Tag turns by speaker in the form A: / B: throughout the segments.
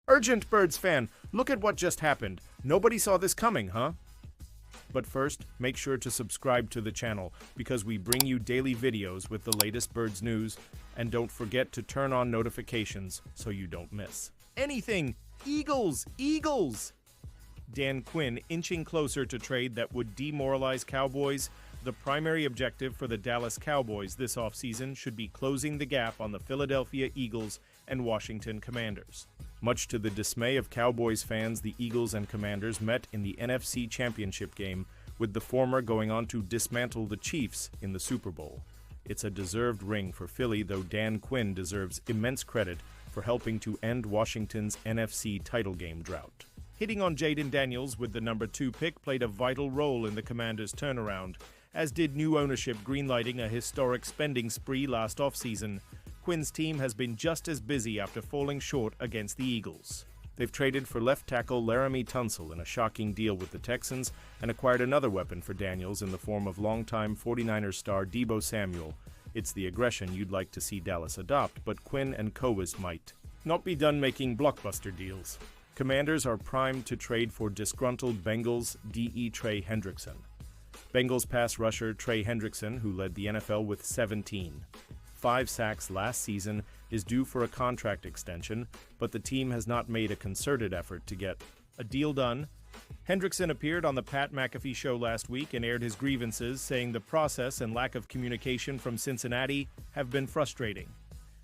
A: Urgent Birds fan, look at what just happened. Nobody saw this coming, huh? But first, make sure to subscribe to the channel because we bring you daily videos with the latest Birds news, and don't forget to turn on notifications so you don't miss anything. Eagles! Eagles! Dan Quinn inching closer to trade that would demoralize Cowboys. The primary objective for the Dallas Cowboys this offseason should be closing the gap on the Philadelphia Eagles and Washington Commanders. Much to the dismay of Cowboys fans, the Eagles and Commanders met in the NFC Championship game, with the former going on to dismantle the Chiefs in the Super Bowl. It's a deserved ring for Philly, though Dan Quinn deserves immense credit for helping to end Washington's NFC title game drought. Hitting on Jaden Daniels with the number 2 pick played a vital role in the Commanders' turnaround, as did new ownership greenlighting a historic spending spree last offseason. Quinn's team has been just as busy after falling short against the Eagles. They've traded for left tackle Laramie Tunsil in a shocking deal with the Texans and acquired another weapon for Daniels in the form of longtime 49ers star Deebo Samuel. It's the aggression you'd like to see Dallas adopt, but Quinn and Coas might not be done making blockbuster deals. Commanders are primed to trade for disgruntled Bengals DE Trey Hendrickson. Bengals pass rusher Trey Hendrickson, who led the NFL with 5 sacks last season, is due for a contract extension, but the team has not made a concerted effort to get a deal done. Hendrickson appeared on the Pat McAfee show last week and aired his grievances, saying the process and lack of communication from Cincinnati have been frustrating.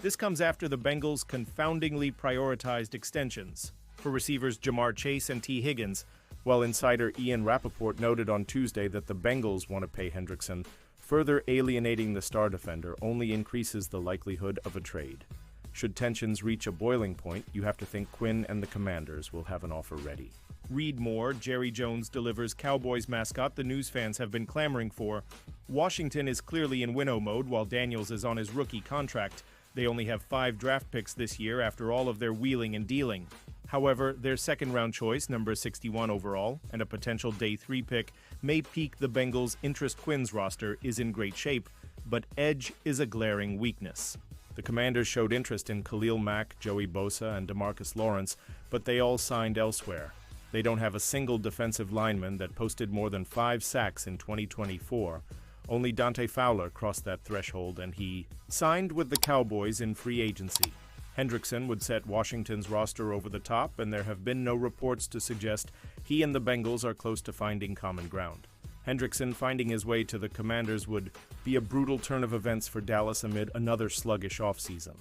A: This comes after the Bengals confoundingly prioritized extensions for receivers Jamar Chase and T. Higgins, while insider Ian Rappaport noted on Tuesday that the Bengals want to pay Hendrickson. Further alienating the star defender only increases the likelihood of a trade. Should tensions reach a boiling point, you have to think Quinn and the Commanders will have an offer ready. Read more. Jerry Jones delivers Cowboys mascot the news fans have been clamoring for. Washington is clearly in winnow mode while Daniels is on his rookie contract. They only have 5 draft picks this year after all of their wheeling and dealing. However, their second-round choice, number 61 overall, and a potential day 3 pick may pique the Bengals' interest. Quinn's roster is in great shape, but edge is a glaring weakness. The Commanders showed interest in Khalil Mack, Joey Bosa, and DeMarcus Lawrence, but they all signed elsewhere. They don't have a single defensive lineman that posted more than 5 sacks in 2024. Only Dante Fowler crossed that threshold, and he signed with the Cowboys in free agency. Hendrickson would set Washington's roster over the top, and there have been no reports to suggest he and the Bengals are close to finding common ground. Hendrickson finding his way to the Commanders would be a brutal turn of events for Dallas amid another sluggish offseason.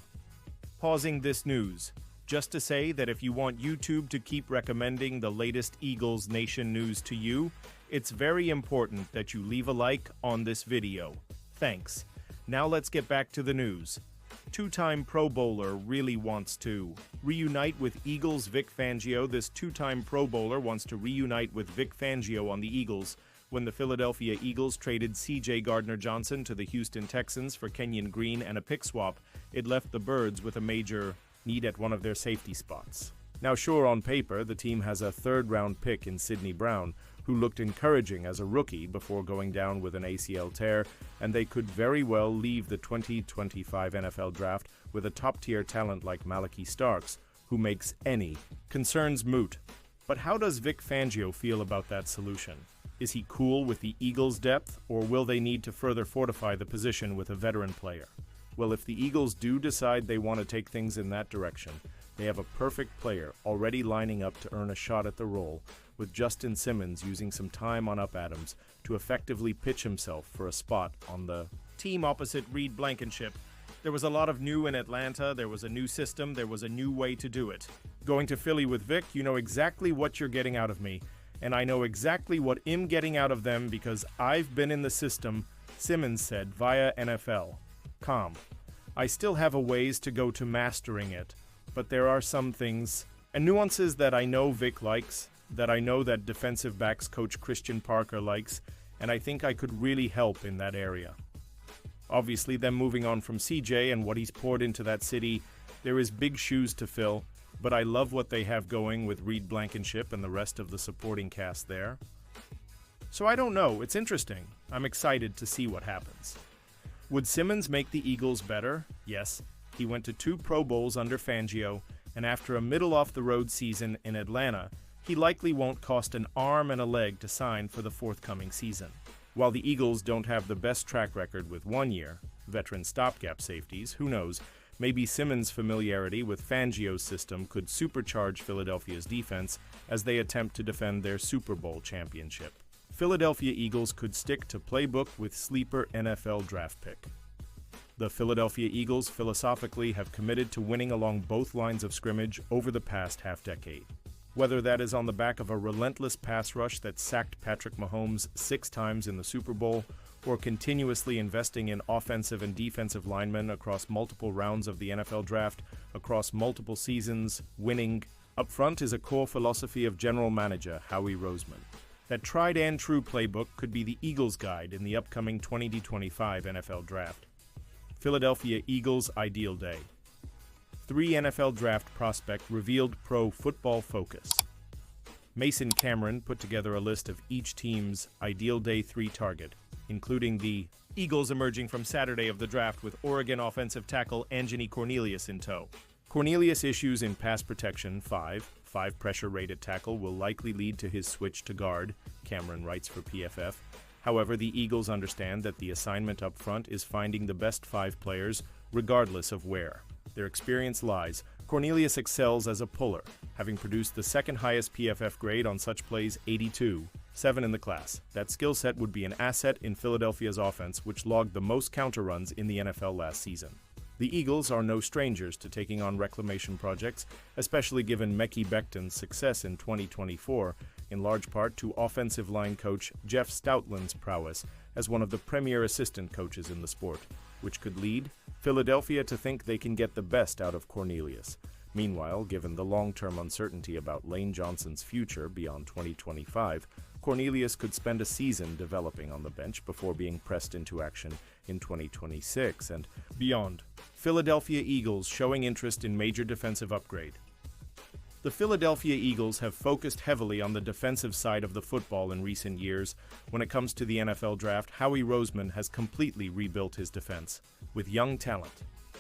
A: Pausing this news, just to say that if you want YouTube to keep recommending the latest Eagles Nation news to you, it's very important that you leave a like on this video. Thanks. Now let's get back to the news. 2-time Pro Bowler really wants to reunite with Eagles Vic Fangio. This 2-time Pro Bowler wants to reunite with Vic Fangio on the Eagles. When the Philadelphia Eagles traded C.J. Gardner-Johnson to the Houston Texans for Kenyon Green and a pick swap, it left the Birds with a major need at one of their safety spots. Now sure, on paper, the team has a 3rd-round pick in Sidney Brown, who looked encouraging as a rookie before going down with an ACL tear, and they could very well leave the 2025 NFL Draft with a top-tier talent like Malachi Starks, who makes any concerns moot. But how does Vic Fangio feel about that solution? Is he cool with the Eagles' depth, or will they need to further fortify the position with a veteran player? Well, if the Eagles do decide they want to take things in that direction, they have a perfect player already lining up to earn a shot at the role, with Justin Simmons using some time on Up Adams to effectively pitch himself for a spot on the team opposite Reed Blankenship. There was a lot of new in Atlanta, there was a new system, there was a new way to do it. Going to Philly with Vic, you know exactly what you're getting out of me, and I know exactly what I'm getting out of them because I've been in the system, Simmons said via NFL.com. I still have a ways to go to mastering it, but there are some things and nuances that I know Vic likes, that I know that defensive backs coach Christian Parker likes, and I think I could really help in that area. Obviously, them moving on from CJ and what he's poured into that city, there is big shoes to fill, but I love what they have going with Reed Blankenship and the rest of the supporting cast there. So I don't know, it's interesting. I'm excited to see what happens. Would Simmons make the Eagles better? Yes. He went to 2 Pro Bowls under Fangio, and after a middle-off-the-road season in Atlanta, he likely won't cost an arm and a leg to sign for the forthcoming season. While the Eagles don't have the best track record with 1 year, veteran stopgap safeties, who knows, maybe Simmons' familiarity with Fangio's system could supercharge Philadelphia's defense as they attempt to defend their Super Bowl championship. Philadelphia Eagles could stick to playbook with sleeper NFL draft pick. The Philadelphia Eagles philosophically have committed to winning along both lines of scrimmage over the past half-decade. Whether that is on the back of a relentless pass rush that sacked Patrick Mahomes 6 times in the Super Bowl, or continuously investing in offensive and defensive linemen across multiple rounds of the NFL draft, across multiple seasons, winning, up front is a core philosophy of general manager Howie Roseman. That tried and true playbook could be the Eagles' guide in the upcoming 2025 NFL Draft. Philadelphia Eagles Ideal Day. 3 NFL Draft prospect revealed Pro Football Focus. Mason Cameron put together a list of each team's Ideal Day 3 target, including the Eagles emerging from Saturday of the draft with Oregon offensive tackle Anthony Cornelius in tow. Cornelius issues in pass protection 5 pressure rate at tackle will likely lead to his switch to guard, Cameron writes for PFF. However, the Eagles understand that the assignment up front is finding the best 5 players, regardless of where their experience lies. Cornelius excels as a puller, having produced the second highest PFF grade on such plays, 82, 7 in the class. That skill set would be an asset in Philadelphia's offense, which logged the most counter runs in the NFL last season. The Eagles are no strangers to taking on reclamation projects, especially given Mekhi Becton's success in 2024, in large part to offensive line coach Jeff Stoutland's prowess as one of the premier assistant coaches in the sport, which could lead Philadelphia to think they can get the best out of Cornelius. Meanwhile, given the long-term uncertainty about Lane Johnson's future beyond 2025, Cornelius could spend a season developing on the bench before being pressed into action in 2026 and beyond. Philadelphia Eagles showing interest in major defensive upgrade. The Philadelphia Eagles have focused heavily on the defensive side of the football in recent years. When it comes to the NFL draft, Howie Roseman has completely rebuilt his defense with young talent.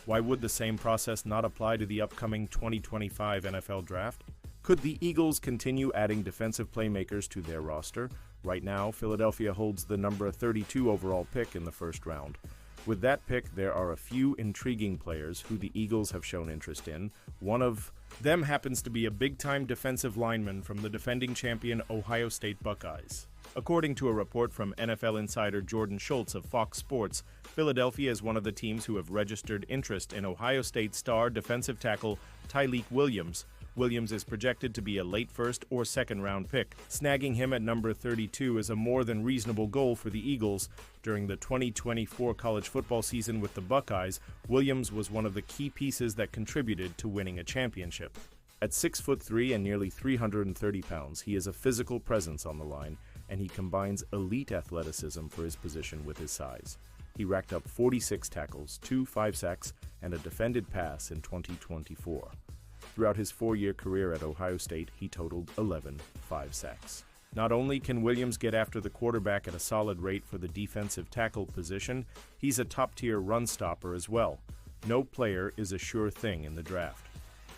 A: Why would the same process not apply to the upcoming 2025 NFL draft? Could the Eagles continue adding defensive playmakers to their roster? Right now, Philadelphia holds the number 32 overall pick in the first round. With that pick, there are a few intriguing players who the Eagles have shown interest in. One of them happens to be a big-time defensive lineman from the defending champion Ohio State Buckeyes. According to a report from NFL insider Jordan Schultz of Fox Sports, Philadelphia is one of the teams who have registered interest in Ohio State star defensive tackle Tyleik Williams. Williams is projected to be a late first or second round pick. Snagging him at number 32 is a more than reasonable goal for the Eagles. During the 2024 college football season with the Buckeyes, Williams was one of the key pieces that contributed to winning a championship. At 6'3" and nearly 330 pounds, he is a physical presence on the line, and he combines elite athleticism for his position with his size. He racked up 46 tackles, 2 5 sacks, and a defended pass in 2024. Throughout his 4-year career at Ohio State, he totaled 11 5 sacks. Not only can Williams get after the quarterback at a solid rate for the defensive tackle position, he's a top-tier run stopper as well. No player is a sure thing in the draft.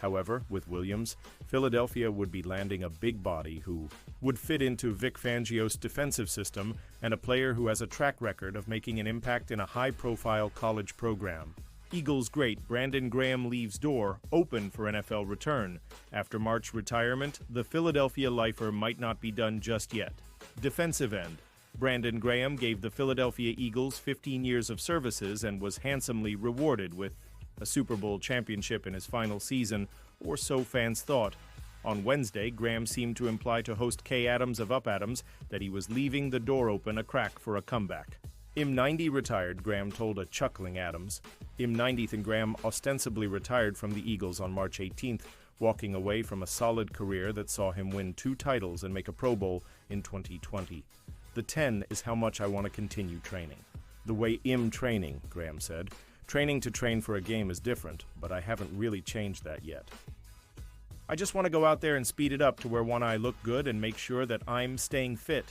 A: However, with Williams, Philadelphia would be landing a big body who would fit into Vic Fangio's defensive system and a player who has a track record of making an impact in a high-profile college program. Eagles great Brandon Graham leaves door open for NFL return. After March retirement, the Philadelphia lifer might not be done just yet. Defensive end. Brandon Graham gave the Philadelphia Eagles 15 years of services and was handsomely rewarded with a Super Bowl championship in his final season, or so fans thought. On Wednesday, Graham seemed to imply to host Kay Adams of Up Adams that he was leaving the door open a crack for a comeback. I'm 90 retired, Graham told a chuckling Adams. I'm 90th and Graham ostensibly retired from the Eagles on March 18th, walking away from a solid career that saw him win 2 titles and make a Pro Bowl in 2020. The 10 is how much I want to continue training. The way I'm training, Graham said. Training to train for a game is different, but I haven't really changed that yet. I just want to go out there and speed it up to where one I look good and make sure that I'm staying fit.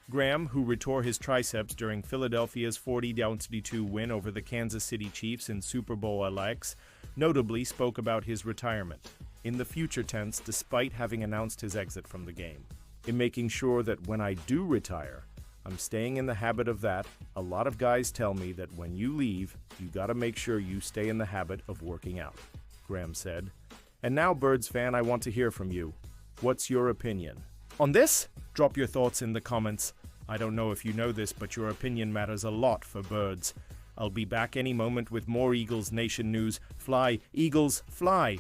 A: Graham, who retore his triceps during Philadelphia's 40-22 win over the Kansas City Chiefs in Super Bowl LX, notably spoke about his retirement, in the future tense despite having announced his exit from the game. In making sure that when I do retire, I'm staying in the habit of that. A lot of guys tell me that when you leave, you gotta make sure you stay in the habit of working out, Graham said. And now, Birds fan, I want to hear from you. What's your opinion on this? Drop your thoughts in the comments. I don't know if you know this, but your opinion matters a lot for Birds. I'll be back any moment with more Eagles Nation news. Fly, Eagles, fly!